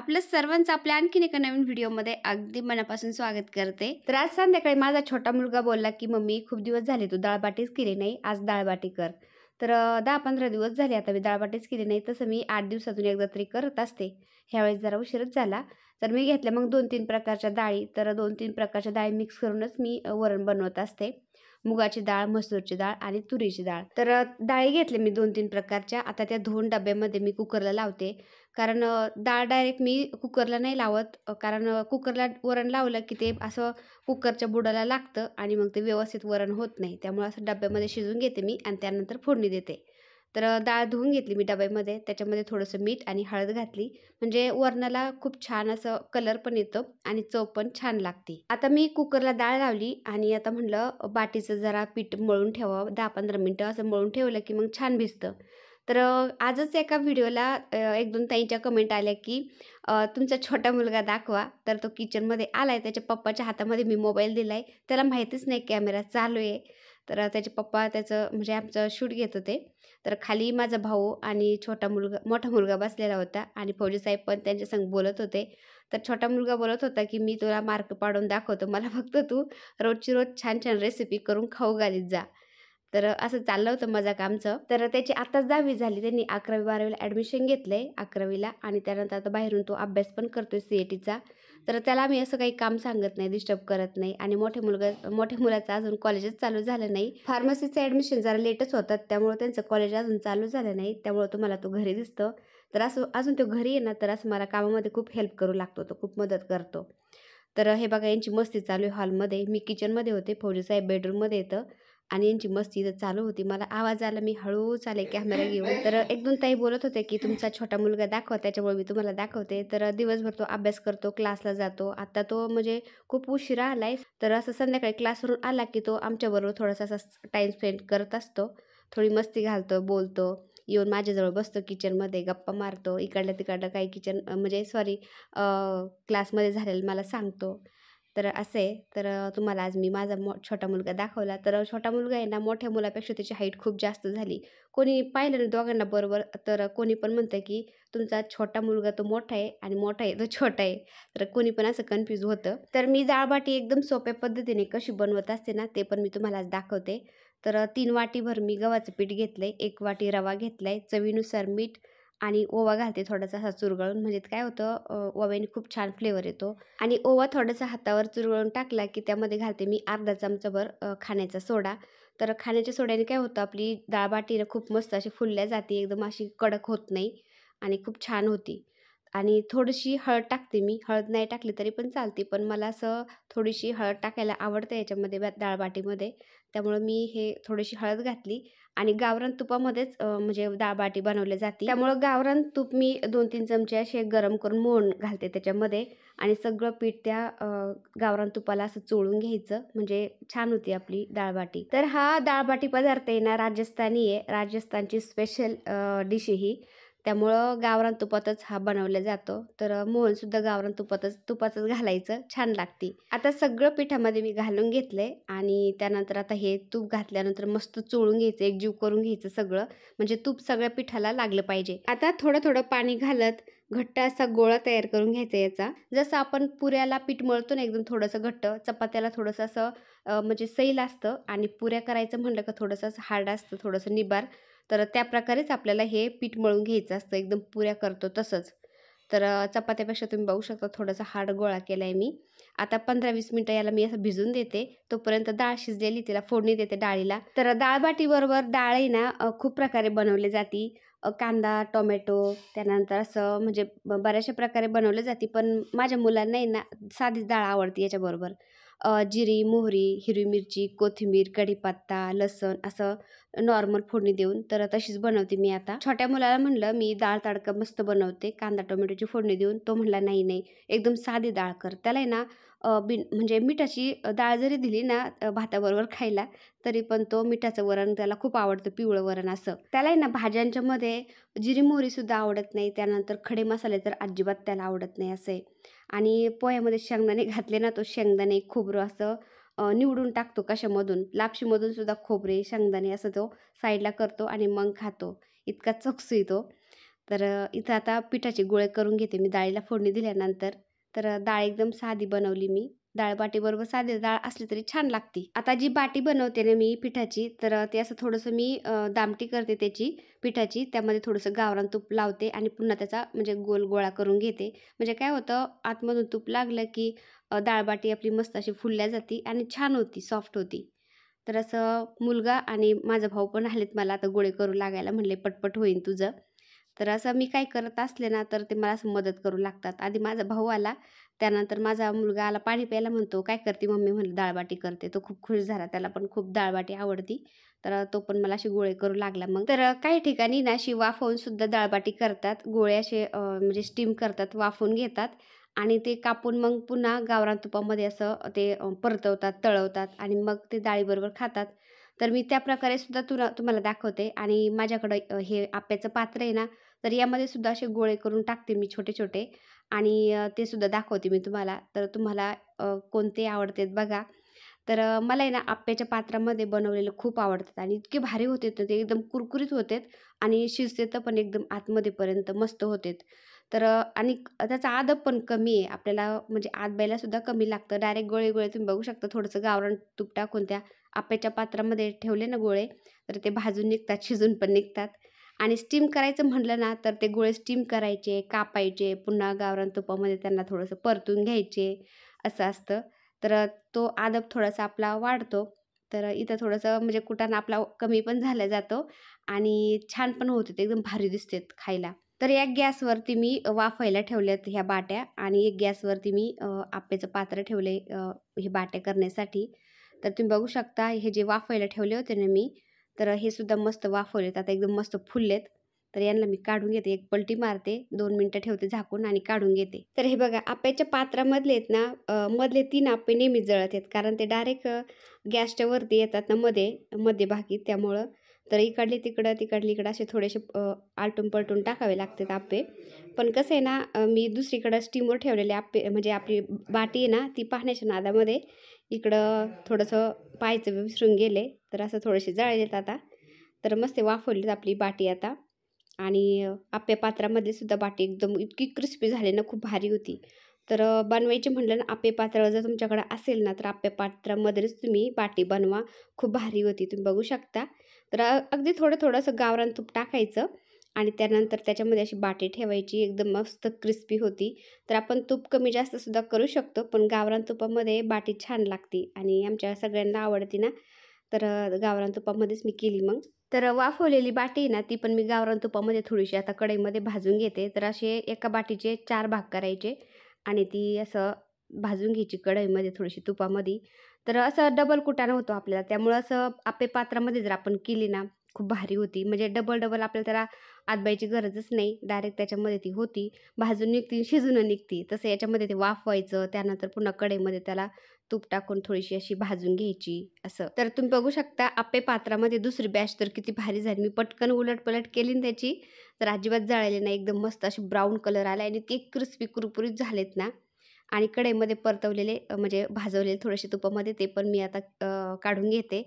आपलं सर्वांचं आपल्या आणखीन एका नवीन व्हिडिओमध्ये अगदी मनापासून स्वागत करते। तर आज संध्याकाळी माझा छोटा मुलगा बोलला की मम्मी खूप दिवस झाले तू डाळबाटीच केली नाही, आज डाळबाटी कर। तर 10-15 दिवस झाले आता मी डाळबाटीच केली नाही। तसं मी 8 दिवसातून एकदा तरी करत असते। ह्यावेळेस जरा उशीरच झाला। तर मी घेतल्या मग 2-3 प्रकारच्या डाळी। तर 2-3 प्रकारच्या डाळी मिक्स करूनच मी वरण बनवत असते। मुगाची डाळ, मसूरची डाळ आणि तुरीची डाळ। तर डाळी घेतले मी 2-3 प्रकारच्या। आता त्या धुवून डब्यामध्ये मी कुकरला लावते। कारण डाळ डायरेक्ट मी कुकरला नाही लावत, कारण कुकरला वरण लावलं की ते असं कुकरच्या बुडाला लागतं आणि मग ते व्यवस्थित वरण होत नाही। त्यामुळे असं डब्यामध्ये शिजवून घेते मी आणि त्यानंतर फोडणी देते। तर डाळ धुवून घेतली मी डब्यामध्ये, त्याच्यामध्ये थोडंसं मीठ आणि हळद घातली, म्हणजे वरणाला खूप छान असं कलर पण येतो आणि चव पण छान लागते। आता मी कुकरला डाळ लावली आणि आता म्हणलं बाटीचं जरा पीठ मळून ठेवावं, 10-15 मिनिटं असं मळून ठेवलं की मग छान भिजतं। तर आजच एका व्हिडिओला 1-2 ताईंच्या कमेंट आल्या की तुमचा छोटा मुलगा दाखवा। तर तो किचनमध्ये आलाय, त्याच्या पप्पाच्या हातामध्ये मी मोबाईल दिलाय, त्याला माहितीच नाही कॅमेरा चालू आहे। तर त्याचे पप्पा त्याचं म्हणजे आमचं शूट घेत होते। तर खाली माझा भाऊ आणि मोठा मुलगा बसलेला होता आणि फौजी साहेब पण त्यांच्या संग बोलत होते। तर छोटा मुलगा बोलत होता की मी तुला मार्क पाडून दाखवतो, मला फक्त तू रोजची रोज छान छान रेसिपी करून खाऊ घालीत जा। तर असं चाललं होतं मजाक आमचं। तर त्याची आताच 10वी झाली, त्यांनी 11वी-12वीला ॲडमिशन घेतलंय 11वीला आणि त्यानंतर आता बाहेरून तो अभ्यास पण करतोय CATचा। तर त्याला आम्ही असं काही काम सांगत नाही, डिस्टर्ब करत नाही आणि मोठ्या मुलाचं अजून कॉलेजच चालू झालं नाही। फार्मसीचं ॲडमिशन जरा लेटच होतात, त्यामुळे त्यांचं कॉलेज अजून चालू झालं नाही, त्यामुळे तुम्हाला तो घरी दिसतो। तर असं अजून तो घरी आहे ना, तर असं मला कामामध्ये खूप हेल्प करू लागतो, तो खूप मदत करतो। तर हे बघा यांची मस्ती चालू आहे हॉलमध्ये, मी किचनमध्ये होते, फौजी साहेब बेडरूममध्ये येतं आणि यांची मस्ती इथं चालू होती। मला आवाज आला, मी हळूच आले कॅमेरा घेऊन। तर 1-2 ताई बोलत होते की तुमचा छोटा मुलगा दाखवा, त्याच्यामुळे मी तुम्हाला दाखवते। तर दिवसभर तो अभ्यास करतो, क्लासला जातो। आता तो म्हणजे खूप उशिरा आलाय, तर असं संध्याकाळी क्लासवरून आला की तो आमच्याबरोबर थोडासा असा टाईम स्पेंड करत असतो, थोडी मस्ती घालतो, बोलतो, येऊन माझ्याजवळ बसतो किचनमध्ये, गप्पा मारतो, इकडल्या तिकडलं काही म्हणजे क्लासमध्ये झालेलं मला सांगतो। तर असे तर तुम्हाला आज मी माझा छोटा मुलगा दाखवला। तर छोटा मुलगा आहे ना, मोठ्या मुलापेक्षा त्याची हाईट खूप जास्त झाली। कोणी पाहिलं ना दोघांना बरोबर, तर कोणी पण म्हणतं की तुमचा छोटा मुलगा तो मोठा आहे आणि मोठा आहे तो छोटा आहे। तर कोणी पण असं कन्फ्यूज होतं। तर मी डाळबाटी एकदम सोप्या पद्धतीने कशी बनवत असते ना, ते पण मी तुम्हाला आज दाखवते। तर 3 वाटीभर मी गव्हाचं पीठ घेतलंय, 1 वाटी रवा घेतलाय, चवीनुसार मीठ आणि ओवा घालते थोडासा असा चुरगळून, म्हणजे काय होतं ओव्याने खूप छान फ्लेवर येतो। आणि ओवा थोडासा हातावर चुरगळून टाकला की त्यामध्ये घालते मी अर्धा चमचाभर खाण्याचा सोडा। तर खाण्याच्या सोड्याने काय होतं, आपली डाळबाटी ना खूप मस्त अशी फुलल्या जाते, एकदम अशी कडक होत नाही आणि खूप छान होती। आणि थोडीशी हळद टाकते मी, हळद नाही टाकली तरी पण चालते, पण मला असं थोडीशी हळद टाकायला आवडतं याच्यामध्ये डाळबाटीमध्ये, त्यामुळं मी हे थोडीशी हळद घातली। आणि गावरान तुपामध्येच म्हणजे डाळबाटी बनवली जाते, त्यामुळं गावरान तूप मी 2-3 चमचे असे गरम करून मोहन घालते त्याच्यामध्ये आणि सगळं पीठ त्या गावरान तुपाला असं चोळून घ्यायचं, म्हणजे छान होती आपली डाळबाटी। तर हा डाळबाटी पदार्थ आहे ना राजस्थानी आहे, राजस्थानची स्पेशल डिश आहे ही, त्यामुळं गावरान तुपातच हा बनवला जातो। तर मोहनसुद्धा गावरान तुपाचंच घालायचं, छान लागते। आता सगळं पिठामध्ये मी घालून घेतलंय आणि त्यानंतर आता हे तूप घातल्यानंतर मस्त चोळून घ्यायचं, एकजीव करून घ्यायचं सगळं, म्हणजे तूप सगळ्या पिठाला लागलं पाहिजे। आता थोडं थोडं पाणी घालत घट्ट असा गोळा तयार करून घ्यायचा याचा, जसं आपण पुऱ्याला पीठ मळतो ना एकदम थोडंसं घट्ट, चपात्याला थोडंसं असं म्हणजे सैल असतं आणि पुऱ्या करायचं म्हणलं का थोडंसं असं हार्ड असतं, थोडंसं निबार। तर त्या प्रकारेच आपल्याला हे पीठ मळून घ्यायचं असतं, एकदम पुऱ्या करतो तसंच। तर चपात्यापेक्षा तुम्ही बघू शकता थोडासा हार्ड गोळा केला आहे मी। आता 15-20 मिनिटं याला मी असं भिजून देते, तोपर्यंत डाळ शिजलेली, तिला फोडणी देते डाळीला। तर डाळबाटीबरोबर डाळ आहे ना खूप प्रकारे बनवली जाते, कांदा, टोमॅटो, त्यानंतर असं म्हणजे बऱ्याचशा प्रकारे बनवली जाते, पण माझ्या मुलांना आहे ना साधीच डाळ आवडते याच्याबरोबर। जिरी, मोहरी, हिरवी मिरची, कोथिंबीर, कढीपत्ता, लसूण असं नॉर्मल फोडणी देऊन तर तशीच बनवते मी आता। छोट्या मुलाला म्हणलं मी डाळ तडका मस्त बनवते, कांदा टोमॅटोची फोडणी देऊन, तो म्हणला नाही नाही एकदम साधी डाळ कर। त्याला आहे ना म्हणजे मिठाची डाळ जरी दिली ना भाताबरोबर खायला, तरी पण तो मिठाचं वरण त्याला खूप आवडतं, पिवळं वरण असं। त्याला आहे ना भाज्यांच्या मध्ये जिरी मोहरीसुद्धा आवडत नाही, त्यानंतर खडे मसाले तर अजिबात त्याला आवडत नाही असं आहे। आणि पोह्यामध्ये शेंगदाणे घातले ना, तो शेंगदाणे खोबरं असं निवडून टाकतो कशामधून, लापशीमधून सुद्धा खोबरे शेंगदाणे असं तो साईडला करतो आणि मग खातो, इतका चकसू तो। तर इथं आता पिठाचे गोळे करून घेते मी डाळीला फोडणी दिल्यानंतर. तर डाळ एकदम साधी बनवली मी. डाळ-बाटीबरोबर साधी डाळ असली तरी छान लागते. आता जी बाटी बनवते ना मी पिठाची, तर ते असं थोडंसं मी दामटी करते त्याची पिठाची. त्यामध्ये थोडंसं गावरान तूप लावते आणि पुन्हा त्याचा म्हणजे गोल गोळा करून घेते. म्हणजे काय होतं, आतमधून तूप लागलं की डाळ-बाटी आपली मस्त अशी फुलल्या जाते आणि छान होती, सॉफ्ट होती. तर असं मुलगा आणि माझा भाऊ पण आलेत मला आता गोळे करू लागायला. म्हणले, "पटपट होईन तुझं." तर असं मी काय करत असले ना, तर ते मला असं मदत करू लागतात. आधी माझा भाऊ आला, त्यानंतर माझा मुलगा आला पाणी प्यायला. म्हणतो, "काय करते मम्मी?" म्हणलं, "डाळ-बाटी करते." तो खूप खुश झाला. त्याला पण खूप डाळ-बाटी आवडती. तर तो पण मला असे गोळे करू लागला मग. तर काही ठिकाणी ना अशी वाफवून सुद्धा डाळ-बाटी करतात. गोळे असे म्हणजे स्टीम करतात, वाफवून घेतात आणि ते कापून मग पुन्हा गावरान तुपामध्ये असं ते परतवतात, तळवतात आणि मग ते डाळीबरोबर खातात. तर मी त्या प्रकारे सुद्धा तुम्हाला दाखवते आणि माझ्याकडं हे आप्याचं पात्र आहे ना, तर यामध्ये सुद्धा असे गोळे करून टाकते मी छोटे-छोटे आणि ते सुद्धा दाखवते मी तुम्हाला. तर तुम्हाला कोणते आवडतात बघा. तर मला आहे ना आप्याच्या पात्रामध्ये बनवलेले खूप आवडतात आणि इतके भारी होते तर ते एकदम कुरकुरीत होतात आणि शिजतात पण एकदम आतमध्येपर्यंत मस्त होतात. तर आणि त्याचा आदब पण कमी आहे. आपल्याला म्हणजे आत सुद्धा कमी लागतं. डायरेक्ट गोळे-गोळे तुम्ही बघू शकता. थोडंसं गावरान तूप टाकून त्या आप्याच्या पात्रामध्ये ठेवले ना गोळे, तर ते भाजून निघतात, शिजून पण निघतात. आणि स्टीम करायचं म्हटलं ना, तर ते गोळे स्टीम करायचे, कापायचे, पुन्हा गावरान तुपामध्ये त्यांना थोडंसं परतून घ्यायचे, असं असतं. तर तो आदब थोडासा आपला वाढतो. तर इथं थोडंसं म्हणजे कुटाणा आपला कमी पण झाला जातो आणि छान पण होते ते एकदम भारी दिसतात खायला. तर एक गॅसवरती मी वाफायला ठेवल्यात ह्या बाट्या आणि एक गॅसवरती मी आप्याचं पात्र ठेवले हे बाट्या करण्यासाठी. तर तुम्ही बघू शकता हे जे वाफायला ठेवले होते ना मी, तर हे सुद्धा मस्त वाफवलेत. आता एकदम मस्त फुललेत. तर यांना मी काढून घेते. एक पलटी मारते, 2 मिनिटं ठेवते झाकून आणि काढून घेते. तर हे बघा आप्याच्या पात्रामधले आहेत ना, मधले 3 आप्पे नेहमी जळत आहेत. कारण ते डायरेक्ट गॅसच्या वरती येतात ना मध्यभागी त्यामुळं. तर इकडले तिकडं, तिकडली इकडं असे थोडेसे आलटून-पलटून टाकावे लागतात आप्पे. पण कसं आहे ना, मी दुसरीकडं स्टीमवर ठेवलेले आप्पे म्हणजे आपली बाटी आहे ना, ती पाहण्याच्या नादामध्ये इकडं थोडंसं पाहायचं विसरून गेले. तर असं थोडेसे जळलेत आता. तर मस्त वाफवलीत आपली बाटी आता आणि आप्या पात्रामधली सुद्धा बाटी एकदम इतकी क्रिस्पी झाली ना, खूप भारी होती. तर बनवायची म्हटलं ना, आप्या पात्र जर तुमच्याकडे असेल ना, तर आप्या पात्रामध्येच तुम्ही बाटी बनवा. खूप भारी होती. तुम्ही बघू शकता. तर अगदी थोडं-थोडं असं गावरान तूप टाकायचं आणि त्यानंतर त्याच्यामध्ये अशी बाटी ठेवायची. एकदम मस्त क्रिस्पी होती. तर आपण तूप कमी जास्त सुद्धा करू शकतो, पण गावरान तुपामध्ये बाटी छान लागते आणि आमच्या सगळ्यांना आवडते ना, तर गावरान तुपामध्येच मी केली मग. तर वाफवलेली बाटी आहे ना, ती पण मी गावरान तुपामध्ये थोडीशी आता कढईमध्ये भाजून घेते. तर असे एका बाटीचे 4 भाग करायचे आणि ती असं भाजून घ्यायची कढईमध्ये थोडीशी तुपामध्ये. तर असं डबल कुटाणा होतो आपल्याला. त्यामुळं असं आप्पे पात्रामध्ये जर आपण केली ना, खूप भारी होती. म्हणजे डबल-डबल आपल्याला त्याला आदबायची गरजच नाही. डायरेक्ट त्याच्यामध्ये ती होती. भाजून निघती, शिजून निघती. तसं याच्यामध्ये ते वाफवायचं, त्यानंतर पुन्हा कढईमध्ये त्याला तूप टाकून थोडीशी अशी भाजून घ्यायची असं. तर तुम्ही बघू शकता आप्पे पात्रामध्ये दुसरी बॅच तर किती भारी झाली. मी पटकन उलट-पलट केली ना त्याची, तर अजिबात जळाले नाही. एकदम मस्त अशी ब्राऊन कलर आला आणि इतके क्रिस्पी कुरकुरीत झालेत ना आणि कढईमध्ये परतवलेले म्हणजे भाजवलेले थोडेसे तुपामध्ये ते पण मी आता काढून घेते.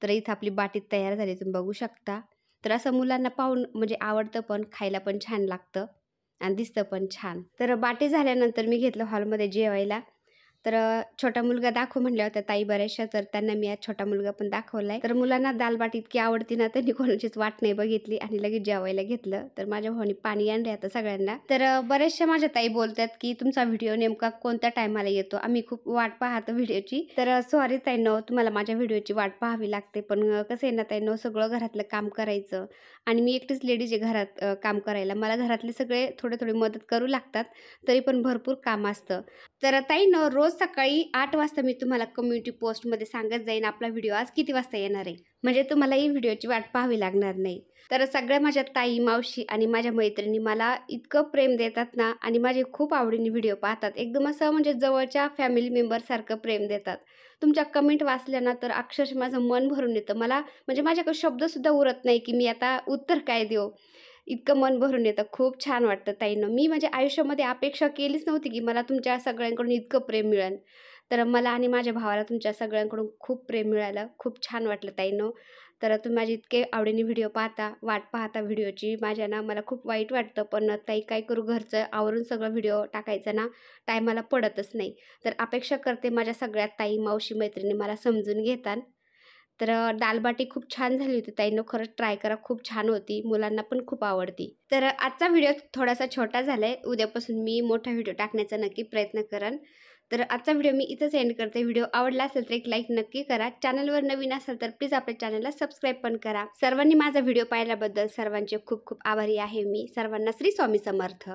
तर इथं आपली बाटी तयार झाली तुम्ही बघू शकता. तर असं मुलांना पाहून म्हणजे आवडतं पण, खायला पण छान लागतं आणि दिसतं पण छान. तर बाटी झाल्यानंतर मी घेतलं हॉलमध्ये जेवायला. तर छोटा मुलगा दाखव म्हटल्या होत्या ताई बऱ्याचशा, तर त्यांना मी आज छोटा मुलगा पण दाखवलाय. तर मुलांना दाल-बाटी इतकी आवडती ना, त्यांनी कोणाचीच वाट नाही बघितली आणि लगेच जेवायला घेतलं. तर माझ्या भावाने पाणी आणले आता सगळ्यांना. तर बऱ्याचशा माझ्या ताई बोलतात, की तुमचा व्हिडिओ नेमका कोणत्या टायमाला येतो? आम्ही खूप वाट पाहतो व्हिडिओची. तर सॉरी ताईंनो, तुम्हाला माझ्या व्हिडिओची वाट पाहावी लागते. पण कसं आहे ना ताईंनो, सगळं घरातलं काम करायचं आणि मी एकटीच लेडीज आहे घरात काम करायला. मला घरातले सगळे थोडे-थोडे मदत करू लागतात. तरी पण भरपूर काम असतं. तर ताईंनो, रोज सकाळी 8 वाजता मी तुम्हाला कम्युनिटी पोस्टमध्ये सांगत जाईन आपला व्हिडिओ आज किती वाजता येणार आहे. म्हणजे तुम्हाला ही व्हिडिओची वाट पाहावी लागणार नाही. तर सगळ्या माझ्या ताई, मावशी आणि माझ्या मैत्रिणी मला इतकं प्रेम देतात ना आणि माझे खूप आवडीने व्हिडिओ पाहतात. एकदम असं म्हणजे जवळच्या फॅमिली मेंबरसारखं प्रेम देतात. तुमच्या कमेंट वाचल्या ना तर अक्षरशः माझं मन भरून येतं. मला म्हणजे माझ्याकडे शब्दसुद्धा उरत नाही, की मी आता उत्तर काय देऊ? इतकं मन भरून येतं. खूप छान वाटतं ताईंनो. मी म्हणजे आयुष्यामध्ये अपेक्षा केलीच नव्हती, की मला तुमच्या सगळ्यांकडून इतकं प्रेम मिळेल. तर मला आणि माझ्या भावाला तुमच्या सगळ्यांकडून खूप प्रेम मिळालं. खूप छान वाटलं ताईंनो. तर तुम्ही माझे इतके आवडीने व्हिडिओ पाहता, वाट पाहता व्हिडिओची माझ्या ना, मला खूप वाईट वाटतं. पण ताई काय करू, घरचं आवरून सगळं व्हिडिओ टाकायचा ना टायमाला पडतच नाही. तर अपेक्षा करते माझ्या सगळ्या ताई, मावशी, मैत्रिणी मला समजून घेतात. तर दाल बाटी खूप छान झाली होती ताईंनो, खरंच ट्राय करा, खूप छान होती. मुलांना पण खूप आवडती. तर आजचा व्हिडिओ थोडासा छोटा झालाय. उद्यापासून मी मोठा व्हिडिओ टाकण्याचा नक्की प्रयत्न करेन. तर आजचा व्हिडिओ मी इथंच एंड करते. व्हिडिओ आवडला असेल तर एक लाईक नक्की करा. चॅनलवर नवीन असाल तर प्लीज आपल्या चॅनलला सबस्क्राईब पण करा. सर्वांनी माझा व्हिडिओ पाहिल्याबद्दल सर्वांचे खूप खूप आभारी आहे मी. सर्वांना श्री स्वामी समर्थ.